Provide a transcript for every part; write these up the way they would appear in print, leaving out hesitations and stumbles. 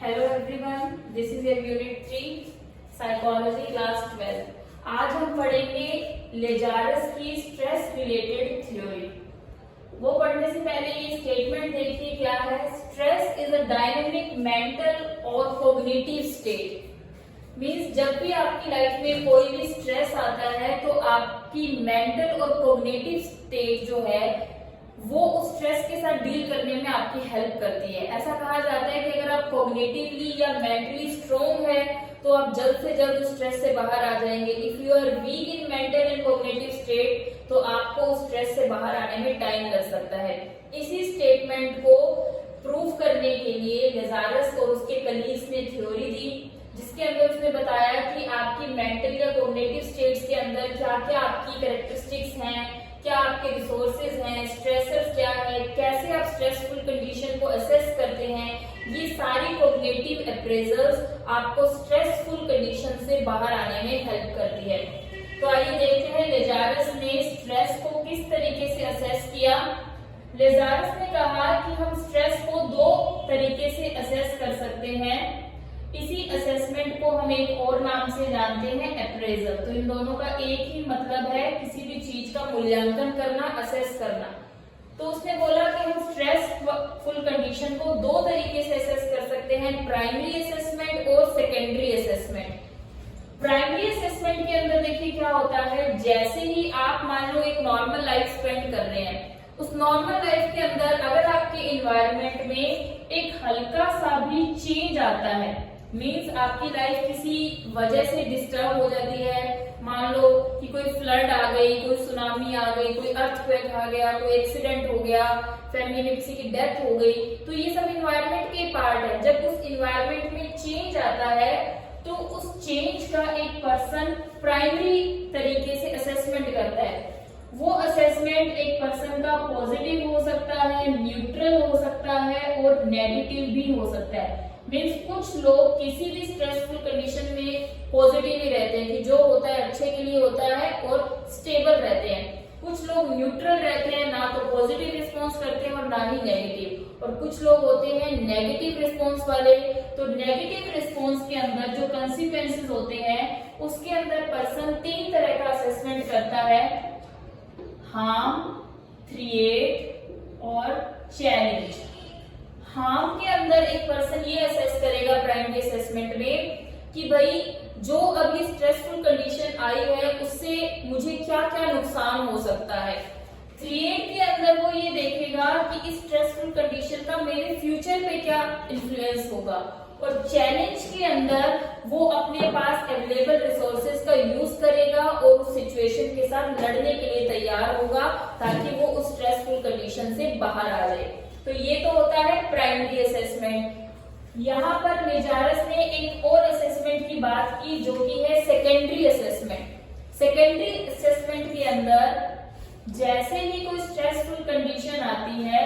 Hello everyone, this is your unit 3 psychology class 12। आज हम पढ़ेंगे लेजारस की स्ट्रेस रिलेटेड थ्योरी। वो पढ़ने से पहले ये स्टेटमेंट देखिए क्या है। Stress is a dynamic mental और कोग्निटिव स्टेट। मींस जब भी आपकी लाइफ में कोई भी स्ट्रेस आता है तो आपकी मेंटल और कोग्निटिव स्टेट जो है वो उस स्ट्रेस के साथ डील करने में आपकी हेल्प करती है। ऐसा कहा जाता है कि अगर आप कॉग्निटिवली या मेंटली स्ट्रोंग है तो आप जल्द से जल्द उस स्ट्रेस से बाहर आ जाएंगे। If you are weak in mental and cognitive state तो आपको उस स्ट्रेस से बाहर आने में टाइम लग सकता है। इसी स्टेटमेंट को प्रूव करने के लिए लेजारस और उसके कलीग्स ने थ्योरी दी, जिसके अंदर उसने बताया कि आपकी मेंटल या कॉग्निटिव स्टेट्स के अंदर क्या क्या आपकी कैरेक्टरिस्टिक्स हैं, क्या आपके रिसोर्सेज हैं, स्ट्रेसर्स क्या है, कैसे आप स्ट्रेसफुल कंडीशन को असेस करते हैं। ये सारी कॉग्निटिव अप्रेजल्स आपको स्ट्रेसफुल कंडीशन से बाहर आने में हेल्प करती है। तो आइए देखते हैं लेजारस ने स्ट्रेस को किस तरीके से असेस किया। लेजारस ने कहा कि हम स्ट्रेस को दो तरीके से असेस कर सकते हैं। इसी असेसमेंट को हम एक और नाम से जानते हैं अप्रेजल। तो इन दोनों का एक ही मतलब है, किसी भी चीज का मूल्यांकन करना, असेस करना। तो उसने बोला कि हम स्ट्रेसफुल कंडीशन को दो तरीके से असेस कर सकते हैं, प्राइमरी असेसमेंट और सेकेंडरी असेसमेंट। प्राइमरी असेसमेंट के अंदर देखिए क्या होता है, जैसे ही आप मान लो एक नॉर्मल लाइफ स्पेंड कर रहे हैं, उस नॉर्मल लाइफ के अंदर अगर आपके इन्वायरमेंट में एक हल्का सा भी चेंज आता है, मीन्स आपकी लाइफ किसी वजह से डिस्टर्ब हो जाती है, मान लो कि कोई फ्लड आ गई, कोई सुनामी आ गई, कोई अर्थक्वेक आ गया, कोई एक्सीडेंट हो गया, फैमिली में किसी की डेथ हो गई, तो ये सब इन्वायरमेंट के पार्ट है। जब उस इन्वायरमेंट में चेंज आता है तो उस चेंज का एक पर्सन प्राइमरी तरीके से असेसमेंट करता है। वो असेसमेंट एक पर्सन का पॉजिटिव हो सकता है, न्यूट्रल हो सकता है और नेगेटिव भी हो सकता है। मीन्स कुछ लोग किसी भी स्ट्रेसफुल कंडीशन में पॉजिटिव ही रहते हैं कि जो होता है अच्छे के लिए होता है और स्टेबल रहते हैं। कुछ लोग न्यूट्रल रहते हैं, ना तो पॉजिटिव रिस्पॉन्स करते हैं और ना ही नेगेटिव। और कुछ लोग होते हैं नेगेटिव रिस्पॉन्स वाले। तो नेगेटिव रिस्पॉन्स के अंदर जो कंसिक्वेंसेस होते हैं उसके अंदर पर्सन तीन तरह का असेसमेंट करता है, हार्म, क्रिएट और चैलेंज। हार्म के अंदर एक पर्सन ये असेस करेगा प्राइमरी असेसमेंट में कि भाई जो अभी स्ट्रेसफुल कंडीशन आई है उससे मुझे क्या क्या नुकसान हो सकता है। क्रिएट के अंदर वो ये देखेगा कि इस स्ट्रेसफुल कंडीशन का मेरे फ्यूचर पे क्या इन्फ्लुएंस होगा। और चैलेंज के अंदर वो अपने पास अवेलेबल रिसोर्सेज का यूज करेगा और उस सिचुएशन के साथ लड़ने के लिए तैयार होगा ताकि वो उस स्ट्रेसफुल कंडीशन से बाहर आ जाए। तो ये तो होता है प्राइमरी असेसमेंट। यहाँ पर लेजारस ने एक और असेसमेंट की बात की जो कि है सेकेंडरी असेसमेंट। सेकेंडरी असेसमेंट के अंदर जैसे ही कोई स्ट्रेसफुल कंडीशन आती है,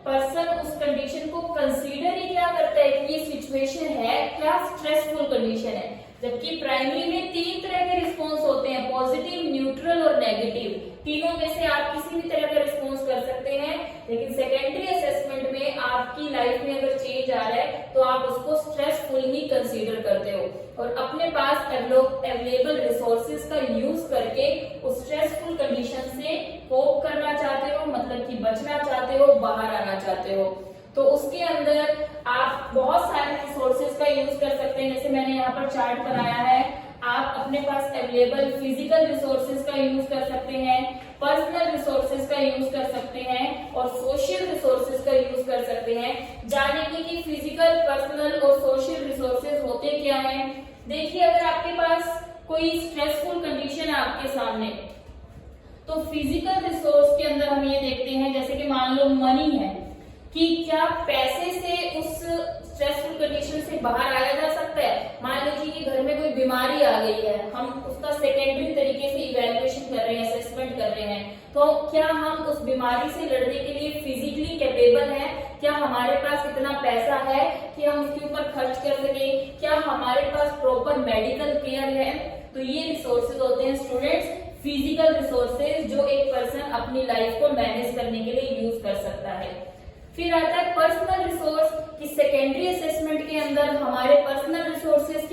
पर्सन उस कंडीशन को कंसीडर ही क्या करता है कि ये सिचुएशन है क्या स्ट्रेसफुल कंडीशन है। जबकि प्राइमरी में तीन तरह के रिस्पॉन्स होते हैं, पॉजिटिव, न्यूट्रल और नेगेटिव। तीनों में से आप किसी भी तरह का रिस्पॉन्स कर सकते हैं। लेकिन सेकेंडरी असेसमेंट में आपकी लाइफ में अगर चेंज आ रहा है तो आप उसको स्ट्रेसफुल ही कंसीडर करते हो और अपने पास अवेलेबल रिसोर्सेज का यूज करके उस स्ट्रेसफुल कंडीशन से कोप करना चाहते हो, मतलब कि बचना चाहते हो, बाहर आना चाहते हो। तो उसके अंदर आप बहुत सारे रिसोर्सेज का यूज कर सकते हैं, जैसे मैंने यहाँ पर चार्ट बनाया है। आप अपने पास अवेलेबल फिजिकल रिसोर्सेज का यूज कर सकते हैं, पर्सनल रिसोर्सेज का यूज कर सकते हैं और सोशल रिसोर्सेज का यूज कर सकते हैं। जानेंगे कि फिजिकल, पर्सनल और सोशल रिसोर्सेज होते क्या हैं। देखिए अगर आपके पास कोई स्ट्रेसफुल कंडीशन है आपके सामने तो फिजिकल रिसोर्स के अंदर हम ये देखते हैं, जैसे कि मान लो मनी है, कि क्या पैसे से उस स्ट्रेसफुल कंडीशन से बाहर आया जा सकता है। मान लीजिए कि घर में कोई बीमारी आ गई है, हम उसका सेकेंडरी तरीके से इवैल्यूएशन कर रहे हैं, असेसमेंट कर रहे हैं, तो क्या हम उस बीमारी से लड़ने के लिए फिजिकली कैपेबल हैं, क्या हमारे पास इतना पैसा है कि हम उसके ऊपर खर्च कर सके, क्या हमारे पास प्रॉपर मेडिकल केयर है। तो ये रिसोर्सेज होते हैं स्टूडेंट्स, फिजिकल रिसोर्सेज जो एक पर्सन अपनी लाइफ को मैनेज करने के लिए यूज कर सकता है। फिर आता है पर्सनल रिसोर्स कि सेकेंडरी असेसमेंट के अंदर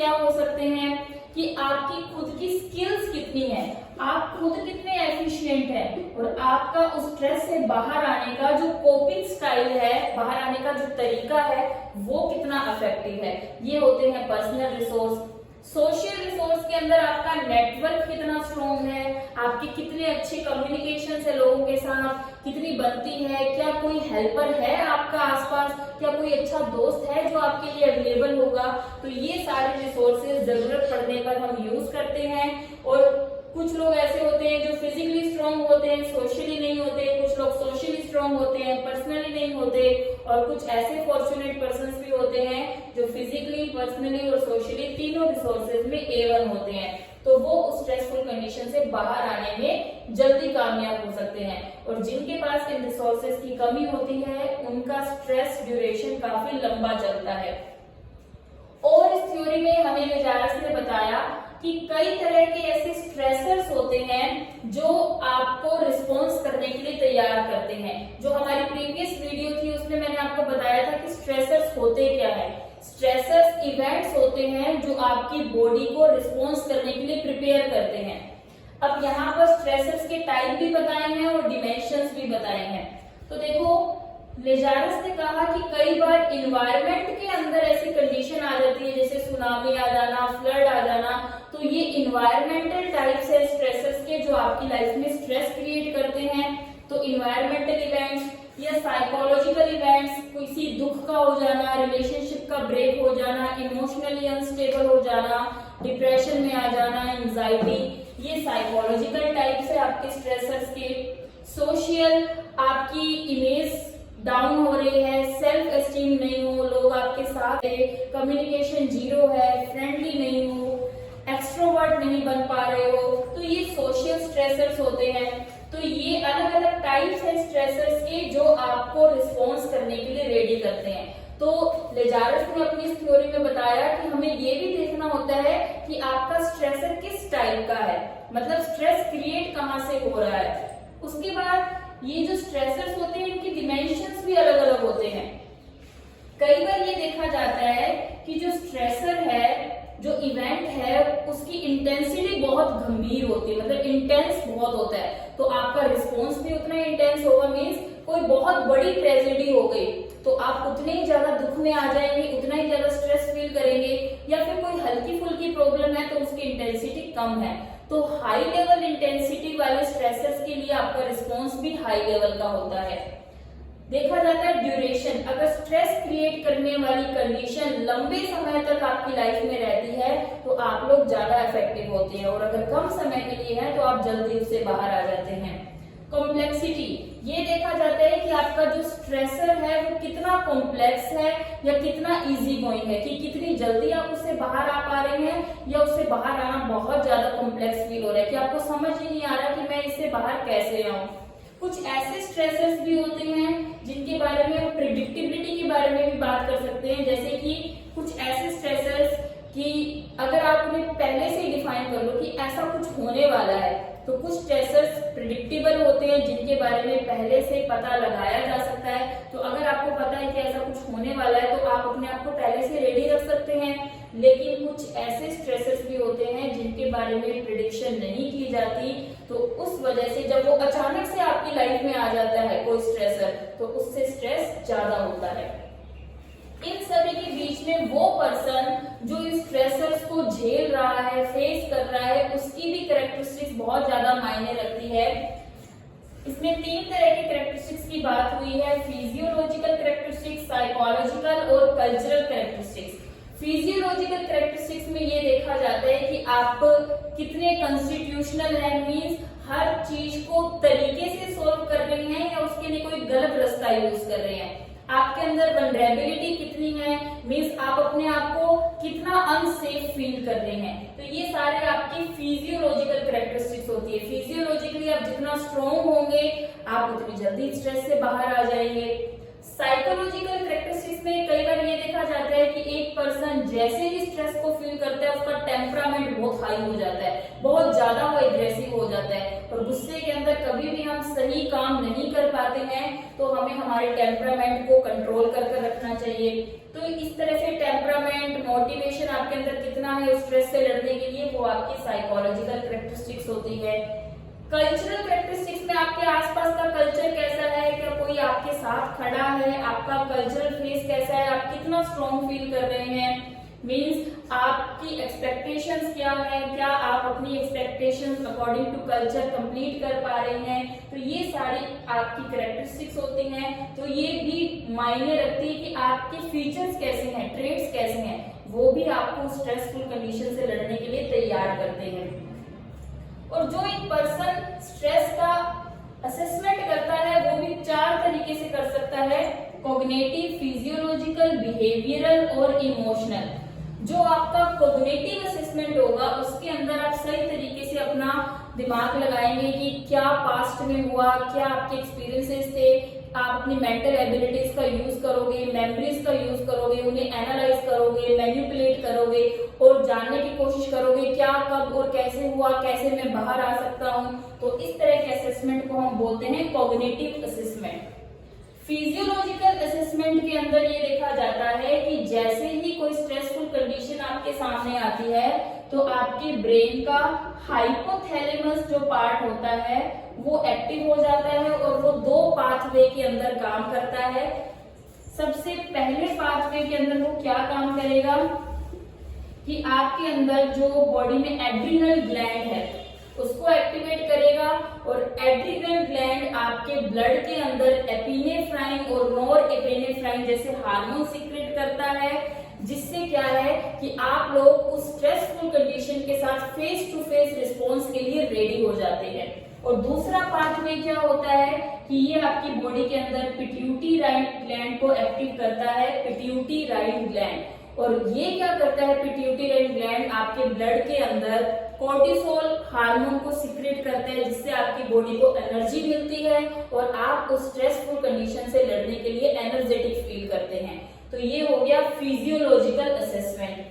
क्या हो सकते हैं कि आपकी खुद की स्किल्स कितनी है, आप खुद कितने एफिशिएंट हैं, और आपका उस स्ट्रेस से बाहर आने का जो कोपिंग स्टाइल है, बाहर आने का जो तरीका है, वो कितना इफेक्टिव है। ये होते हैं पर्सनल रिसोर्स। सोशल रिसोर्स के अंदर आपका नेटवर्क कितना स्ट्रॉन्ग है, आपकी कितने अच्छे कम्युनिकेशन है लोगों के साथ, कितनी बनती है, क्या कोई हेल्पर है आपका आसपास, क्या कोई अच्छा दोस्त है जो आपके लिए अवेलेबल होगा। तो ये सारे रिसोर्सेज जरूरत पड़ने पर हम यूज करते हैं। और कुछ लोग ऐसे होते हैं जो फिजिकली स्ट्रांग होते हैं, सोशली नहीं होते, कुछ लोग सोशली स्ट्रांग होते हैं, पर्सनली नहीं होते, और कुछ ऐसे फॉर्चुनेट पर्सन्स भी होते हैं जो फिजिकली, पर्सनली और सोशली तीनों रिसोर्सेज में A1 होते हैं। तो वो उस स्ट्रेसफुल कंडीशन से बाहर आने में जल्दी कामयाब हो सकते हैं। और जिनके पास इन रिसोर्सेज की कमी होती है उनका स्ट्रेस ड्यूरेशन काफी लंबा चलता है। और इस थ्योरी में हमें लेजारस ने बताया कि कई तरह के ऐसे स्ट्रेसर्स होते हैं जो आपको रिस्पॉन्स करने के लिए तैयार करते हैं। जो हमारी प्रीवियस वीडियो थी उसमें मैंने आपको बताया था कि स्ट्रेसर्स होते क्या है। स्ट्रेसर्स इवेंट्स होते हैं जो आपकी बॉडी को रिस्पॉन्स करने के लिए प्रिपेयर करते हैं। अब यहाँ पर स्ट्रेसर्स के टाइप भी बताए हैं और डिमेंशंस भी बताए हैं। तो देखो, लेजारस ने कहा कि कई बार इन्वायरमेंट के अंदर ऐसी कंडीशन आ जाती है जैसे सुनामी आ जाना, फ्लड आ जाना, तो ये इन्वायरमेंटल टाइप्स है स्ट्रेसर्स के जो आपकी लाइफ में स्ट्रेस क्रिएट करते हैं। तो इन्वायरमेंटल इवेंट्स या साइकोलॉजिकल इवेंट्स, किसी दुख का हो जाना, रिलेशनशिप का ब्रेक हो जाना, इमोशनली अनस्टेबल हो जाना, डिप्रेशन में आ जाना, एंजाइटी, ये साइकोलॉजिकल टाइप्स है आपके स्ट्रेसर्स के। सोशल, आपकी इमेज डाउन हो रही है, सेल्फ एस्टीम नहीं हो, लोग आपके साथ है, कम्युनिकेशन जीरो है, फ्रेंडली नहीं हो, एक्सट्रोवर्ट नहीं बन पा रहे हो, तो ये सोशल स्ट्रेसर्स होते हैं। तो ये अलग अलग टाइप्स है स्ट्रेसर्स के जो आपको रिस्पॉन्स करने के लिए रेडी करते हैं। तो लेजारस ने अपनी इस थ्योरी में बताया कि हमें ये भी देखना होता है कि आपका स्ट्रेसर किस टाइप का है, मतलब स्ट्रेस क्रिएट कहाँ से हो रहा है। उसके बाद ये जो स्ट्रेसर्स होते हैं इनकी डिमेंशंस भी अलग अलग होते हैं। कई बार ये देखा जाता है कि जो स्ट्रेसर है, जो इवेंट है, उसकी इंटेंसिटी बहुत गंभीर होती है, मतलब इंटेंस बहुत होता है, तो आपका रिस्पॉन्स भी उतना इंटेंस होगा। मीन्स कोई बहुत बड़ी ट्रेजेडी हो गई तो आप उतने ही ज्यादा दुख में आ जाएंगे, उतना ही ज्यादा स्ट्रेस फील करेंगे, या फिर कोई हल्की फुल्की प्रॉब्लम है तो उसकी इंटेंसिटी कम है। तो हाई लेवल इंटेंसिटी वाले स्ट्रेसर्स के लिए आपका रिस्पॉन्स भी हाई लेवल का होता है। देखा जाता है ड्यूरेशन, अगर स्ट्रेस क्रिएट करने वाली कंडीशन लंबे समय तक आपकी लाइफ में रहती है तो आप लोग ज्यादा इफेक्टिव होते हैं, और अगर कम समय के लिए है तो आप जल्दी उससे बाहर आ जाते हैं। कॉम्प्लेक्सिटी, ये देखा जाता है कि आपका जो स्ट्रेसर है वो कितना कॉम्प्लेक्स है या कितना इजी गोइंग है, कि कितनी जल्दी आप उससे बाहर आ पा रहे हैं या उससे बाहर आना बहुत ज्यादा कॉम्प्लेक्स फील हो रहा है कि आपको समझ ही नहीं आ रहा कि मैं इससे बाहर कैसे आऊं। कुछ ऐसे स्ट्रेसर्स भी होते हैं जिनके बारे में हम प्रिडिक्टेबिलिटी के बारे में भी बात कर सकते हैं, जैसे कि कुछ ऐसे स्ट्रेसर्स कि अगर आप उन्हें पहले से डिफाइन कर लो कि ऐसा कुछ होने वाला है, तो कुछ स्ट्रेसर्स प्रिडिक्टेबल होते हैं जिनके बारे में पहले से पता लगाया जा सकता है। तो अगर आपको पता है कि ऐसा कुछ होने वाला है तो आप अपने आप को पहले से रेडी रख सकते हैं। लेकिन कुछ ऐसे स्ट्रेसर्स भी होते हैं जिनके बारे में प्रिडिक्शन नहीं की जाती, तो उस वजह से जब वो अचानक से आपकी लाइफ में आ जाता है कोई स्ट्रेसर, तो उससे स्ट्रेस ज्यादा होता है। इन सभी के बीच में वो पर्सन जो इस स्ट्रेसर्स को झेल रहा है, फेस कर रहा है, उसकी भी कैरेक्टरिस्टिक्स बहुत ज्यादा मायने रखती है। इसमें 3 तरह के कैरेक्टरिस्टिक्स की बात हुई है, फिजियोलॉजिकल कैरेक्टरिस्टिक्स, साइकोलॉजिकल और कल्चरल कैरेक्टरिस्टिक्स। फिजियोलॉजिकल कैरेक्टरिस्टिक्स में ये देखा जाता है कि आप कितने कॉन्स्टिट्यूशनल हैं, मींस हर चीज को तरीके से सॉल्व कर रहे हैं या उसके लिए कोई गलत रास्ता यूज कर रहे हैं। आपके अंदर वल्नरेबिलिटी कितनी है, मींस आप अपने आप को कितना अनसेफ फील कर रहे हैं। तो ये सारे आपकी फिजियोलॉजिकल कैरेक्टरिस्टिक्स होती है। फिजियोलॉजिकली आप जितना स्ट्रॉन्ग होंगे आप उतनी जल्दी स्ट्रेस से बाहर आ जाएंगे। साइकोलॉजिकल कैरेक्टरिस्टिक्स में कई बार ये देखा जाता है कि एक पर्सन जैसे ही स्ट्रेस को फील करता है उसका टेम्परामेंट बहुत हाई हो जाता है, बहुत ज्यादा वो एग्रेसिव हो जाता है, और गुस्से के अंदर कभी भी हम सही काम नहीं कर पाते हैं। तो हमें हमारे टेम्परामेंट को कंट्रोल करके रखना चाहिए। तो इस तरह से टेम्परामेंट, मोटिवेशन आपके अंदर कितना है स्ट्रेस से लड़ने के लिए, वो आपकी साइकोलॉजिकल कैरेक्टरिस्टिक्स होती है। कल्चरल कैरेक्टरिस्टिक्स में आपके आसपास का कल्चर कैसा है, क्या कोई आपके साथ खड़ा है, आपका कल्चरल फेस कैसा है, आप कितना स्ट्रॉन्ग फील कर रहे हैं, मीन्स आपकी एक्सपेक्टेशंस क्या है, क्या आप अपनी expectations according to culture complete कर पा रहे हैं। तो ये सारी आपकी कैरेक्टरिस्टिक्स होती हैं। तो ये भी मायने रखती है कि आपके फीचर्स कैसे हैं, ट्रेट्स कैसे हैं, वो भी आपको स्ट्रेसफुल कंडीशन से लड़ने के लिए तैयार करते हैं। और जो एक पर्सन स्ट्रेस का असेसमेंट करता है वो भी 4 तरीके से कर सकता है, कॉग्निटिव, फिजियोलॉजिकल, बिहेवियरल और इमोशनल। जो आपका कॉग्निटिव असेसमेंट होगा उसके अंदर आप सही तरीके से अपना दिमाग लगाएंगे कि क्या पास्ट में हुआ, क्या आपके एक्सपीरियंसेस थे, आप अपनी मेंटल एबिलिटीज का यूज करोगे, मेमोरीज का यूज करोगे, उन्हें एनालाइज करोगे, मैनिपुलेट करोगे और जानने की कोशिश करोगे क्या, कब और कैसे हुआ, कैसे मैं बाहर आ सकता हूँ। तो इस तरह के असेसमेंट को हम बोलते हैं कॉग्निटिव असेसमेंट। फिजियोलॉजिकल असेसमेंट के अंदर ये देखा जाता है कि जैसे ही कोई स्ट्रेसफुल कंडीशन आपके सामने आती है तो आपके ब्रेन का हाइपोथैलेमस जो पार्ट होता है वो एक्टिव हो जाता है और वो 2 पाथवे के अंदर काम करता है। सबसे पहले पाथवे के अंदर वो क्या काम करेगा कि आपके अंदर जो बॉडी में एड्रिनल ग्लैंड है उसको एक्टिवेट करेगा और एड्रिनल ग्लैंड आपके ब्लड के अंदर एपिनेफ्राइन और नॉर एपिनेफ्राइन जैसे हार्मोन सीक्रेट करता है, जिससे क्या है कि आप लोग उस स्ट्रेसफुल कंडीशन के साथ फेस टू फेस रिस्पॉन्स के लिए रेडी हो जाते हैं। और दूसरा पाथवे क्या होता है कि ये आपकी बॉडी के अंदर पिट्यूटरी ग्लैंड को एक्टिव करता है, पिट्यूटरी ग्लैंड। और ये क्या करता है, पिट्यूटरी ग्लैंड आपके ब्लड के अंदर कोर्टिसोल हार्मोन को सीक्रेट करता है, जिससे आपकी बॉडी को एनर्जी मिलती है और आप उस स्ट्रेसफुल कंडीशन से लड़ने के लिए एनर्जेटिक फील करते हैं। तो ये हो गया फिजियोलॉजिकल असेसमेंट।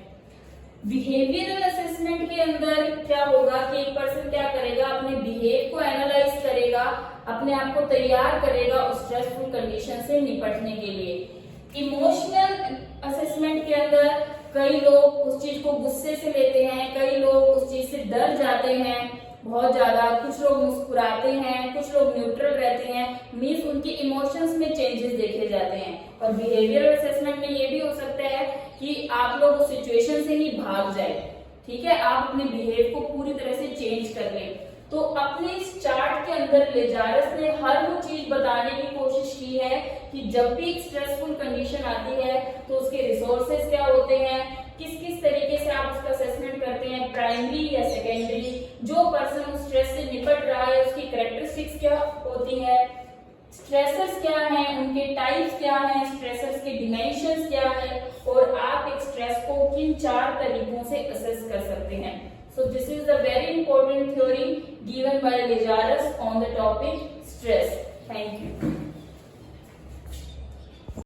बिहेवियरल असेसमेंट के अंदर क्या होगा कि एक पर्सन क्या करेगा, अपने बिहेव को एनालाइज करेगा, अपने आप को तैयार करेगा उस स्ट्रेसफुल कंडीशन से निपटने के लिए। इमोशनल असेसमेंट के अंदर कई लोग उस चीज को गुस्से से लेते हैं, कई लोग उस चीज से डर जाते हैं बहुत ज्यादा, कुछ लोग मुस्कुराते हैं, कुछ लोग न्यूट्रल रहते हैं, मीन्स उनके इमोशंस में चेंजेस देखे जाते हैं। और बिहेवियरल असेसमेंट में ये भी हो सकता है कि आप लोग उस सिचुएशन से ही भाग जाए, ठीक है, आप अपने बिहेव को पूरी तरह से चेंज कर लें। तो अपने इस चार्ट के अंदर लेजारस ने हर वो चीज बताने की कोशिश की है कि जब भी एक स्ट्रेसफुल कंडीशन आती है तो उसके रिसोर्सेज क्या होते हैं, किस किस तरीके से आप उसका असेसमेंट करते हैं, प्राइमरी या सेकेंडरी, जो पर्सन उस स्ट्रेस से निपट रहा है उसकी कैरेक्टरिस्टिक्स क्या होती है, स्ट्रेसर्स क्या हैं, उनके टाइप्स क्या हैं, स्ट्रेसर्स के डिमेंशंस क्या है, और आप एक स्ट्रेस को किन 4 तरीकों से असेस कर सकते हैं। So this is a very important theory given by Lejaras on the topic stress.